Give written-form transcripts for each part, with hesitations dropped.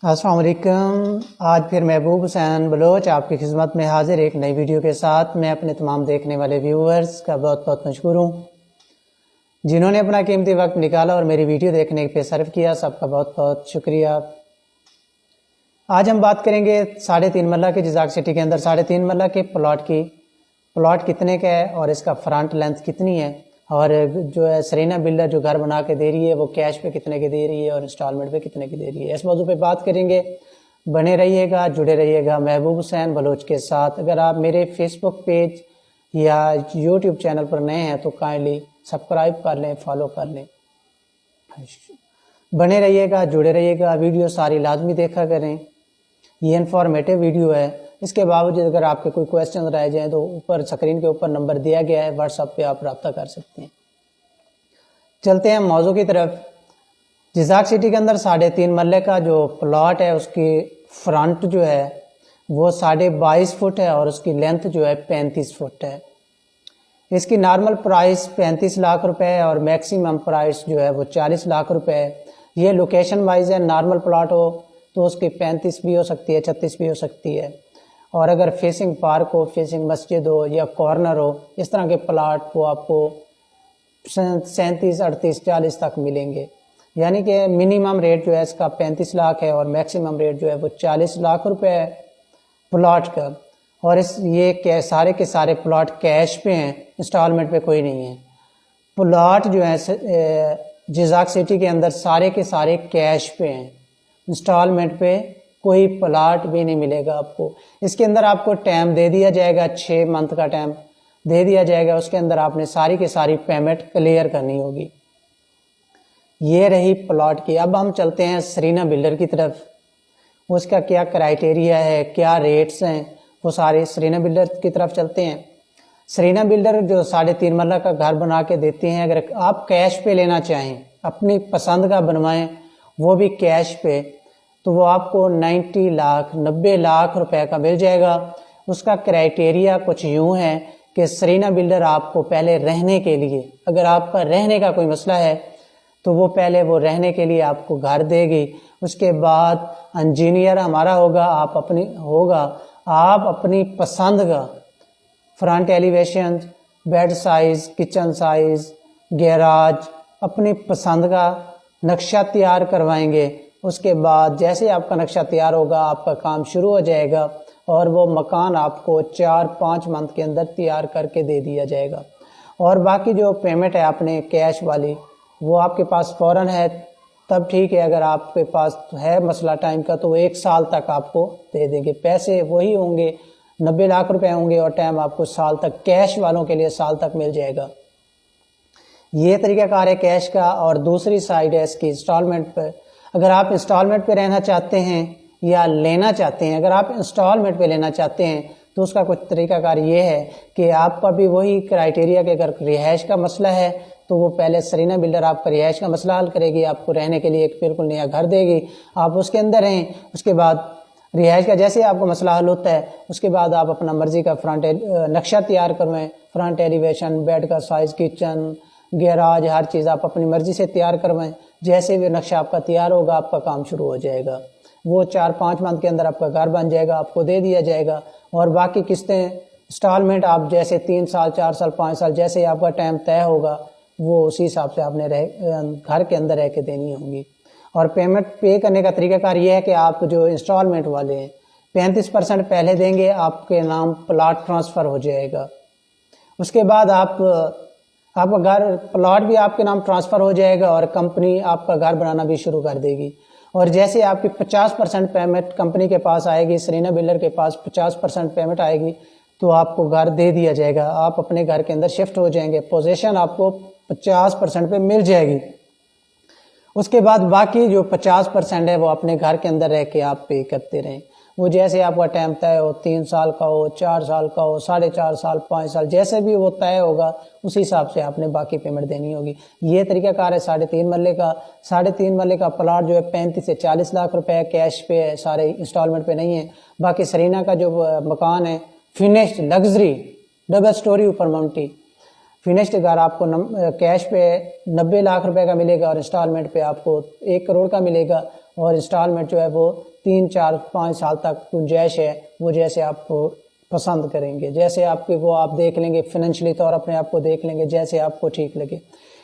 अस्सलाम वालेकुम। आज फिर महबूब हुसैन बलोच आपकी खिदमत में हाजिर एक नई वीडियो के साथ। मैं अपने तमाम देखने वाले व्यूअर्स का बहुत बहुत मशकूर हूँ जिन्होंने अपना कीमती वक्त निकाला और मेरी वीडियो देखने पे सर्व किया। सबका बहुत बहुत शुक्रिया। आज हम बात करेंगे 3.5 मरला के जजाक सिटी के अंदर 3.5 मरला के प्लॉट कितने का है और इसका फ्रंट लेंथ कितनी है, और जो है सरीना बिल्डर जो घर बना के दे रही है वो कैश पे कितने की दे रही है और इंस्टॉलमेंट पे कितने की दे रही है। इस मौजू पे बात करेंगे। बने रहिएगा, जुड़े रहिएगा महबूब हुसैन बलोच के साथ। अगर आप मेरे फेसबुक पेज या यूट्यूब चैनल पर नए हैं तो काइंडली सब्सक्राइब कर लें, फॉलो कर लें। बने रहिएगा, जुड़े रहिएगा, वीडियो सारी लाजमी देखा करें। ये इन्फॉर्मेटिव वीडियो है। इसके बावजूद अगर आपके कोई क्वेश्चन रह जाएं तो ऊपर स्क्रीन के ऊपर नंबर दिया गया है, व्हाट्सएप पे आप रब्ता कर सकते हैं। चलते हैं मौजू की तरफ। जजाक सिटी के अंदर 3.5 मरले का जो प्लॉट है उसकी फ्रंट जो है वो 22.5 फुट है और उसकी लेंथ जो है 35 फुट है। इसकी नॉर्मल प्राइस 35 लाख रुपए है और मैक्सिमम प्राइस जो है वो 40 लाख रुपए है। ये लोकेशन वाइज है। नॉर्मल प्लॉट हो तो उसकी 35 भी हो सकती है, 36 भी हो सकती है। और अगर फेसिंग पार्क हो, फेसिंग मस्जिद हो या कॉर्नर हो, इस तरह के प्लाट वो आपको 37, 38, 40 तक मिलेंगे। यानी कि मिनिमम रेट जो है इसका 35 लाख है और मैक्सिमम रेट जो है वो 40 लाख रुपए है प्लॉट का। और ये सारे के सारे प्लॉट कैश पे हैं, इंस्टॉलमेंट पे कोई नहीं है। प्लॉट जो है जजाक सिटी के अंदर सारे के सारे कैश पे हैं, इंस्टॉलमेंट पे कोई प्लाट भी नहीं मिलेगा आपको। इसके अंदर आपको टाइम दे दिया जाएगा, 6 मंथ का टाइम दे दिया जाएगा। उसके अंदर आपने सारी की सारी पेमेंट क्लियर करनी होगी। ये रही प्लॉट की। अब हम चलते हैं सरीना बिल्डर की तरफ। उसका क्या क्राइटेरिया है, क्या रेट्स हैं, वो सारे सरीना बिल्डर की तरफ चलते हैं। सरीना बिल्डर जो 3.5 मरला का घर बना के देते हैं, अगर आप कैश पे लेना चाहें, अपनी पसंद का बनवाएं, वो भी कैश पे, तो वो आपको 90 लाख रुपए का मिल जाएगा। उसका क्राइटेरिया कुछ यूं है कि सरीना बिल्डर आपको पहले रहने के लिए, अगर आपका रहने का कोई मसला है तो वो पहले वो रहने के लिए आपको घर देगी। उसके बाद इंजीनियर हमारा होगा, आप अपनी पसंद का front elevation, bed size, kitchen size, garage अपनी पसंद का नक्शा तैयार करवाएंगे। उसके बाद जैसे आपका नक्शा तैयार होगा आपका काम शुरू हो जाएगा और वो मकान आपको 4-5 मंथ के अंदर तैयार करके दे दिया जाएगा। और बाकी जो पेमेंट है आपने कैश वाली, वो आपके पास फौरन है तब ठीक है। अगर आपके पास है मसला टाइम का तो 1 साल तक आपको दे देंगे। पैसे वही होंगे, 90 लाख रुपए होंगे और टाइम आपको साल तक, कैश वालों के लिए साल तक मिल जाएगा। ये तरीकाकार है कैश का। और दूसरी साइड है इसकी इंस्टॉलमेंट पर। अगर आप इंस्टॉलमेंट पे रहना चाहते हैं या लेना चाहते हैं, अगर आप इंस्टॉलमेंट पे लेना चाहते हैं तो उसका कुछ तरीकाकार ये है कि आपका भी वही क्राइटेरिया कि अगर रिहाइश का मसला है तो वो पहले सरीना बिल्डर आपका रिहाइश का मसला हल करेगी, आपको रहने के लिए एक बिल्कुल नया घर देगी, आप उसके अंदर रहें। उसके बाद रिहाइश का जैसे आपको मसला हल होता है उसके बाद आप अपना मर्जी का फ्रंट नक्शा तैयार करवाएं, फ्रंट एलिवेशन, बेड का साइज, किचन, गैराज, हर चीज़ आप अपनी मर्जी से तैयार करवाएं। जैसे भी नक्शा आपका तैयार होगा आपका काम शुरू हो जाएगा। वो 4-5 मंथ के अंदर आपका घर बन जाएगा, आपको दे दिया जाएगा। और बाकी किस्तें इंस्टॉलमेंट आप जैसे 3 साल, 4 साल, 5 साल जैसे ही आपका टाइम तय होगा वो उसी हिसाब से आपने घर के अंदर रह के देनी होंगी। और पेमेंट पे करने का तरीकाकार ये है कि आप जो इंस्टॉलमेंट वाले हैं 35% पहले देंगे, आपके नाम प्लॉट ट्रांसफ़र हो जाएगा। उसके बाद आपका घर, प्लॉट भी आपके नाम ट्रांसफ़र हो जाएगा और कंपनी आपका घर बनाना भी शुरू कर देगी। और जैसे आपकी 50% पेमेंट कंपनी के पास आएगी, सरीना बिल्डर के पास 50% पेमेंट आएगी तो आपको घर दे दिया जाएगा। आप अपने घर के अंदर शिफ्ट हो जाएंगे, पोजीशन आपको 50% पे मिल जाएगी। उसके बाद बाकी जो 50% है वो अपने घर के अंदर रह के आप पे करते रहें। वो जैसे आपका टाइम तय हो, 3 साल का हो, 4 साल का हो, 4.5 साल, 5 साल, जैसे भी वो तय होगा उसी हिसाब से आपने बाकी पेमेंट देनी होगी। ये तरीकाकार है 3.5 मरले का। 3.5 मरले का प्लॉट जो है 35 से 40 लाख रुपए कैश पे है, सारे इंस्टॉलमेंट पे नहीं है। बाकी सरीना का जो मकान है फिनिश्ड लग्जरी, डबल स्टोरी ऊपर माउंटी, فنشڈ گھر آپ کو کیش پہ 90 لاکھ روپے کا ملے گا اور انسٹالمنٹ پہ آپ کو 1 کروڑ کا ملے گا، اور انسٹالمنٹ جو ہے وہ 3 4 5 سال تک گنجائش ہے، وہ جیسے آپ کو پسند کریں گے، جیسے آپ کے وہ آپ دیکھ لیں گے، فنینشلی طور اپنے آپ کو دیکھ لیں گے جیسے آپ کو ٹھیک لگے۔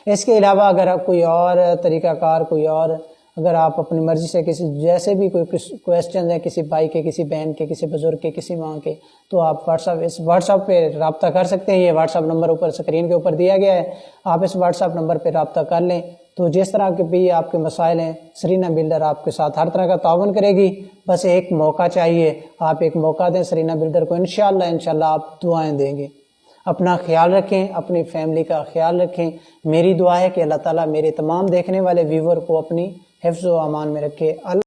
اس کے علاوہ اگر آپ کوئی اور طریقہ کار، کوئی اور اگر آپ اپنی مرضی سے کسی جیسے بھی کوئی کویسچن ہے کسی بھائی کے، کسی بہن کے، کسی بزرگ کے، کسی ماں کے، تو آپ واٹس ایپ پہ رابطہ کر سکتے ہیں۔ یہ واٹس ایپ نمبر اوپر اسکرین کے اوپر دیا گیا ہے، آپ اس واٹس ایپ نمبر پہ رابطہ کر لیں، تو جس طرح کے بھی آپ کے مسائل ہیں سرینا بلڈر آپ کے ساتھ ہر طرح کا تعاون کرے گی۔ بس ایک موقع چاہیے، آپ ایک موقع دیں سرینا بلڈر کو، انشاءاللہ آپ دعائیں دیں گے۔ اپنا خیال رکھیں، اپنی فیملی کا خیال رکھیں۔ میری دعا ہے کہ اللہ تعالیٰ میرے تمام دیکھنے والے ویور کو اپنی حفظ و امان میں رکھے۔